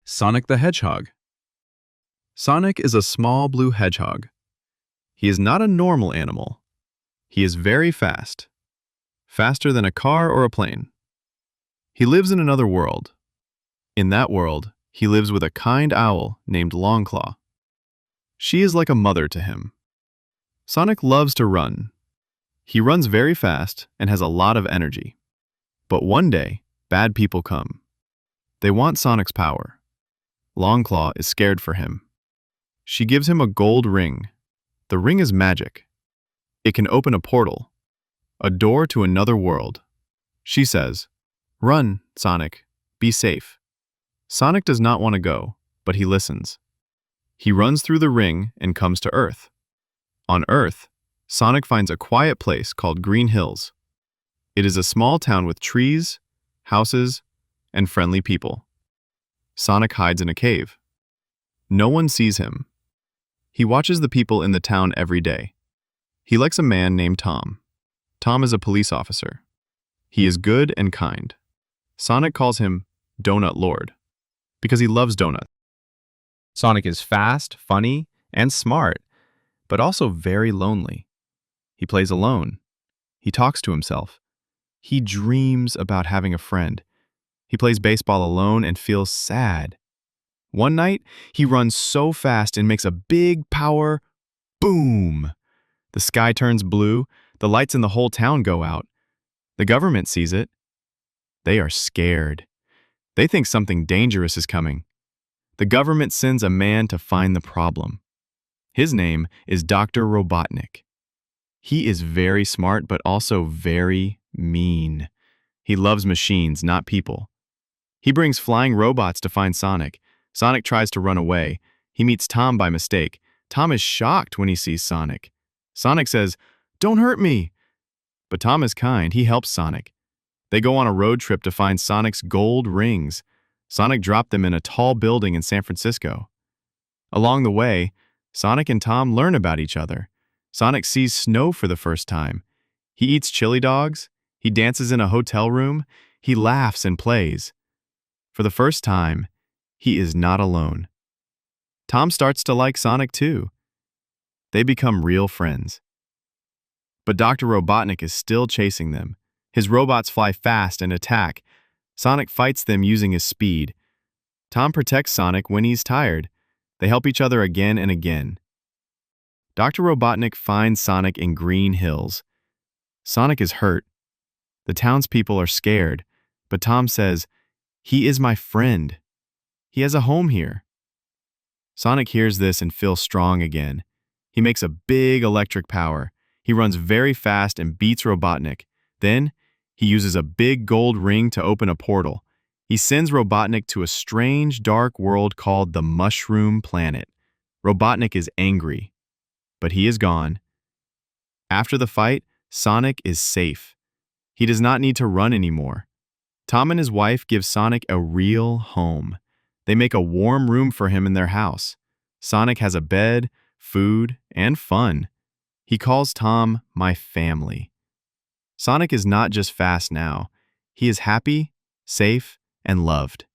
Sonic the Hedgehog. Sonic is a small blue hedgehog. He is not a normal animal. He is very fast, faster than a car or a plane. He lives in another world. In that world, he lives with a kind owl named Longclaw. She is like a mother to him. Sonic loves to run. He runs very fast and has a lot of energy. But one day, bad people come. They want Sonic's power. Longclaw is scared for him. She gives him a gold ring. The ring is magic. It can open a portal, a door to another world. She says, "Run, Sonic. Be safe." Sonic does not want to go, but he listens. He runs through the ring and comes to Earth. On Earth, Sonic finds a quiet place called Green Hills. It is a small town with trees, houses, and friendly people. Sonic hides in a cave. No one sees him. He watches the people in the town every day. He likes a man named Tom. Tom is a police officer. He is good and kind. Sonic calls him Donut Lord because he loves donuts. Sonic is fast, funny, and smart, but also very lonely. He plays alone. He talks to himself. He dreams about having a friend. He plays baseball alone and feels sad. One night, he runs so fast and makes a big power boom. The sky turns blue. The lights in the whole town go out. The government sees it. They are scared. They think something dangerous is coming. The government sends a man to find the problem. His name is Dr. Robotnik. He is very smart, but also very mean. He loves machines, not people. He brings flying robots to find Sonic. Sonic tries to run away. He meets Tom by mistake. Tom is shocked when he sees Sonic. Sonic says, "Don't hurt me." But Tom is kind. He helps Sonic. They go on a road trip to find Sonic's gold rings. Sonic dropped them in a tall building in San Francisco. Along the way, Sonic and Tom learn about each other. Sonic sees snow for the first time. He eats chili dogs. He dances in a hotel room. He laughs and plays. For the first time, he is not alone. Tom starts to like Sonic too. They become real friends. But Dr. Robotnik is still chasing them. His robots fly fast and attack. Sonic fights them using his speed. Tom protects Sonic when he's tired. They help each other again and again. Dr. Robotnik finds Sonic in Green Hills. Sonic is hurt. The townspeople are scared, but Tom says, "He is my friend. He has a home here." Sonic hears this and feels strong again. He makes a big electric power. He runs very fast and beats Robotnik. Then, he uses a big gold ring to open a portal. He sends Robotnik to a strange, dark world called the Mushroom Planet. Robotnik is angry, but he is gone. After the fight, Sonic is safe. He does not need to run anymore. Tom and his wife give Sonic a real home. They make a warm room for him in their house. Sonic has a bed, food, and fun. He calls Tom "my family." Sonic is not just fast now. He is happy, safe, and loved.